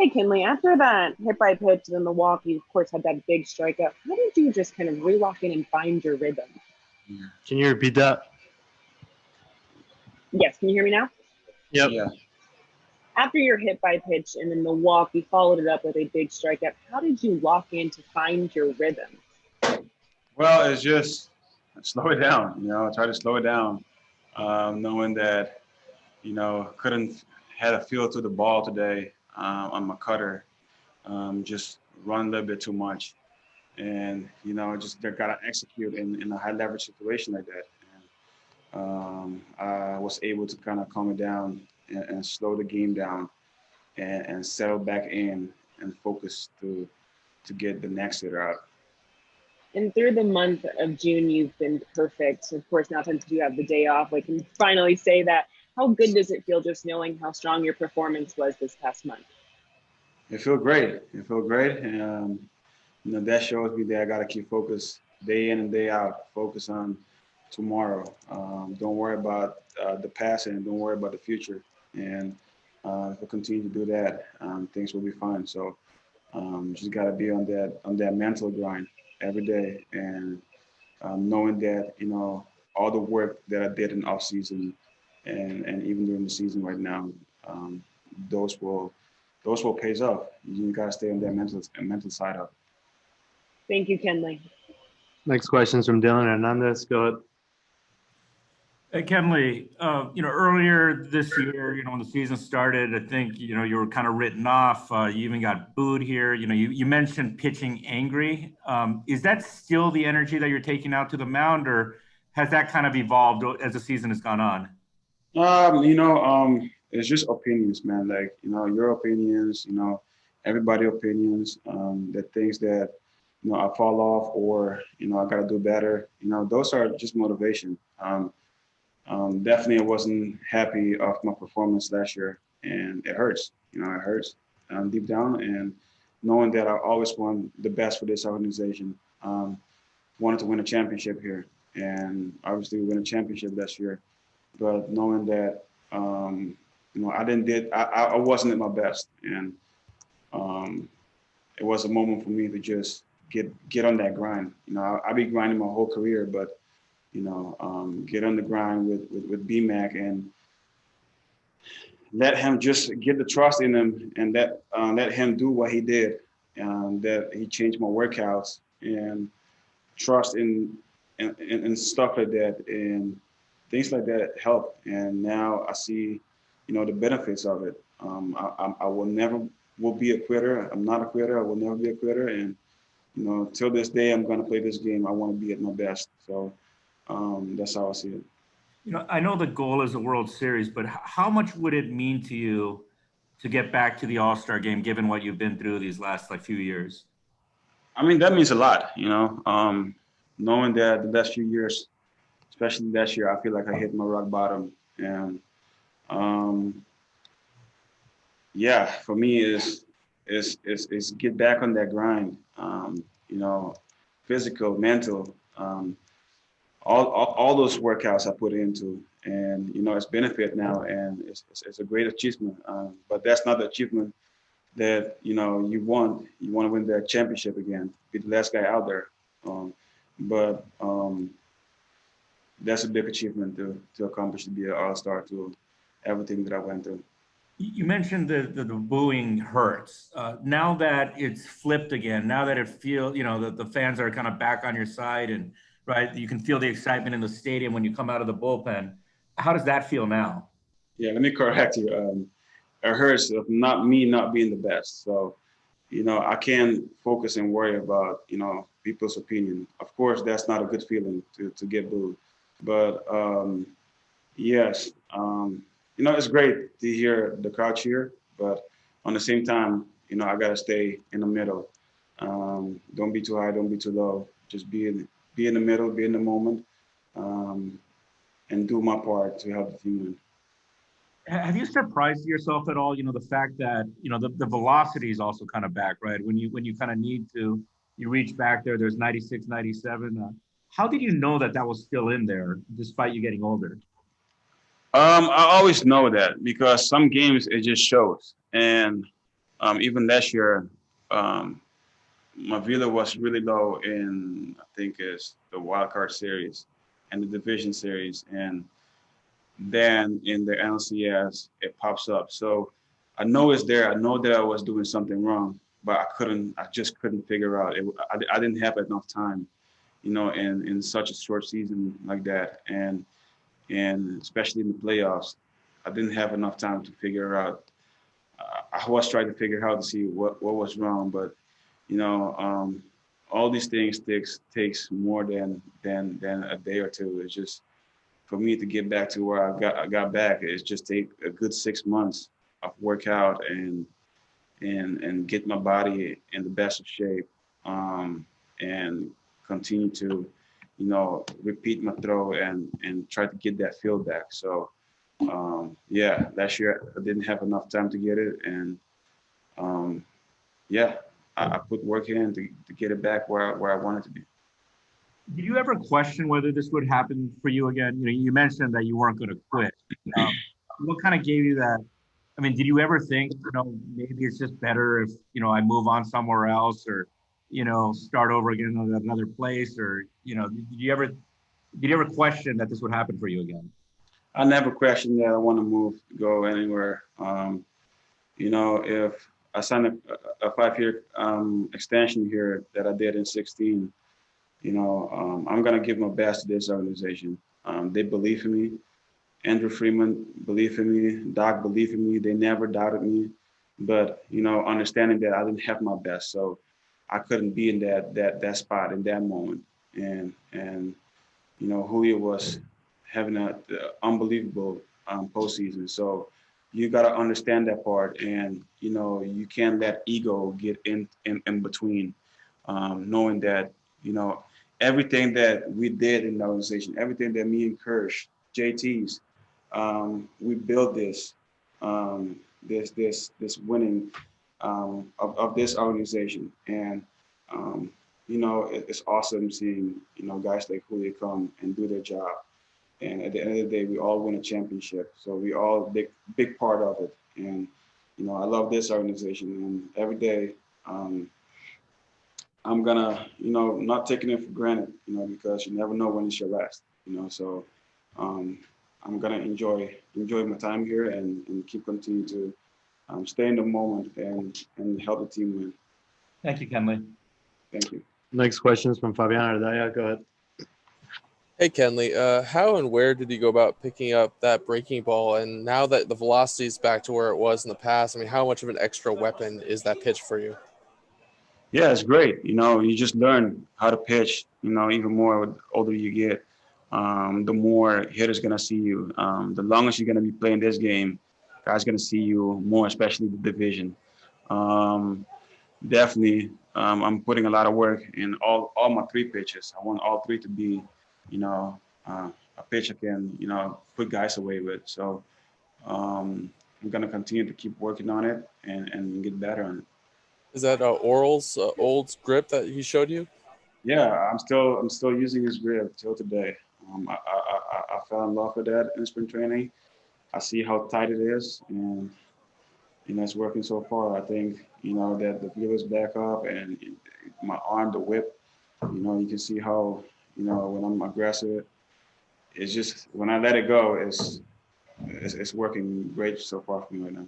Hey, Kenley, after that hit by pitch and then the walk, you of course had that big strikeout. How did you just kind of re-lock in and find your rhythm? Can you repeat that? Yes, can you hear me now? Yep. Yeah. After your hit by pitch and then the walk, you followed it up with a big strikeout. How did you lock in to find your rhythm? Well, it's just slow it down. Try to slow it down, knowing that couldn't had a feel to the ball today on my cutter. Just run a little bit too much, and just gotta execute in a high leverage situation like that. I was able to kind of calm it down and slow the game down and settle back in and focus to get the next hitter out. And through the month of June, you've been perfect. Of course, now since you have the day off, we can finally say that. How good does it feel just knowing how strong your performance was this past month? It feels great. It feels great. And, that shows me that I got to keep focused day in and day out. Focus on tomorrow. Don't worry about the past and don't worry about the future. And if we continue to do that, things will be fine. So just got to be on that mental grind every day, and knowing that all the work that I did in off season and even during the season right now, um, those will pays off. You got to stay on that mental side up. Thank you, Kenley. Next question is from Dylan Hernandez. Go ahead. Hey, Kenley, earlier this year, when the season started, I think, you were kind of written off. You even got booed here. You mentioned pitching angry. Is that still the energy that you're taking out to the mound, or has that kind of evolved as the season has gone on? It's just opinions, man. Like, your opinions, everybody's opinions, the things that, I fall off or, I got to do better. Those are just motivation. Definitely I wasn't happy of my performance last year, and it hurts. It hurts deep down, and knowing that I always want the best for this organization. Wanted to win a championship here, and obviously we win a championship last year. But knowing that, I wasn't at my best, and it was a moment for me to just get on that grind. I've been grinding my whole career, but get on the grind with BMAC and let him just get the trust in him, and let him do what he did. That he changed my workouts and trust in stuff like that, and things like that help. And now I see, the benefits of it. I will be a quitter. I'm not a quitter. I will never be a quitter. And till this day, I'm going to play this game. I want to be at my best. So that's how I see it. I know the goal is a World Series, but how much would it mean to you to get back to the AllStar Game, given what you've been through these last few years? I mean, that means a lot. Knowing that the last few years, especially last year, I feel like I hit my rock bottom, and for me is get back on that grind. Physical, mental. All those workouts I put into, and it's benefit now, and it's a great achievement. But that's not the achievement that you want. You want to win the championship again, be the last guy out there. But that's a big achievement to accomplish, to be an all-star, to everything that I went through. You mentioned the booing hurts. Now that it's flipped again, now that it feels, the fans are kind of back on your side, and right, you can feel the excitement in the stadium when you come out of the bullpen. How does that feel now? Yeah, let me correct you. It hurts of not being the best. So, I can't focus and worry about, people's opinion. Of course, that's not a good feeling to get booed. But yes, it's great to hear the crowd cheer, but on the same time, I got to stay in the middle. Don't be too high, don't be too low. Just be in the middle, be in the moment, and do my part to help the team win. Have you surprised yourself at all? The fact that, the velocity is also kind of back, right? When you kind of need to, you reach back there, there's 96, 97. How did you know that was still in there despite you getting older? I always know that because some games it just shows. And, even last year, my velo was really low in, I think is the wild card series and the division series. And then in the NLCS, it pops up. So I know it's there. I know that I was doing something wrong, but I just couldn't figure out. I didn't have enough time, in such a short season like that. And especially in the playoffs, I didn't have enough time to figure out. I was trying to figure out to see what was wrong, but all these things takes more than a day or two. It's just for me to get back to where I got back. It's just take a good 6 months of workout and get my body in the best of shape, and continue to repeat my throw and try to get that feel back. So yeah, last year I didn't have enough time to get it, and yeah, I put work in to get it back where I want it to be. Did you ever question whether this would happen for you again? You mentioned that you weren't going to quit. What kind of gave you that? I mean, did you ever think, maybe it's just better if, I move on somewhere else, or, start over again at another place, or, did you ever question that this would happen for you again? I never questioned that I want to move, go anywhere. If I signed a 5-year extension here that I did in 16, I'm going to give my best to this organization. They believe in me. Andrew Freeman believed in me. Doc believed in me. They never doubted me. But, understanding that I didn't have my best, so I couldn't be in that spot in that moment. And Julio was having an unbelievable postseason. So you got to understand that part, and you can't let ego get in between. Knowing that everything that we did in the organization, everything that me and Kirsch, JT's, we built this winning of this organization, and it's awesome seeing guys like Julio come and do their job. And at the end of the day, we all win a championship. So we all big part of it. And, I love this organization. And every day, I'm gonna, not taking it for granted, because you never know when it's your last, So I'm gonna enjoy my time here and keep continuing to stay in the moment and help the team win. Thank you, Kenley. Thank you. Next question is from Fabian Ardaya. Go ahead. Hey, Kenley, how and where did you go about picking up that breaking ball? And now that the velocity is back to where it was in the past, I mean, how much of an extra weapon is that pitch for you? Yeah, it's great. You just learn how to pitch, even more the older you get. The more hitters going to see you. The longest you're going to be playing this game, guys going to see you more, especially the division. Definitely, I'm putting a lot of work in all my 3 pitches. I want all 3 to be a pitch I can, put guys away with. So I'm going to continue to keep working on it and get better on it. Is that Oral's old grip that he showed you? Yeah, I'm still using his grip till today. I fell in love with that in spring training. I see how tight it is, and it's working so far. I think that the feel is back up, and my arm, the whip. You can see how when I'm aggressive, it's just when I let it go, it's working great so far for me right now.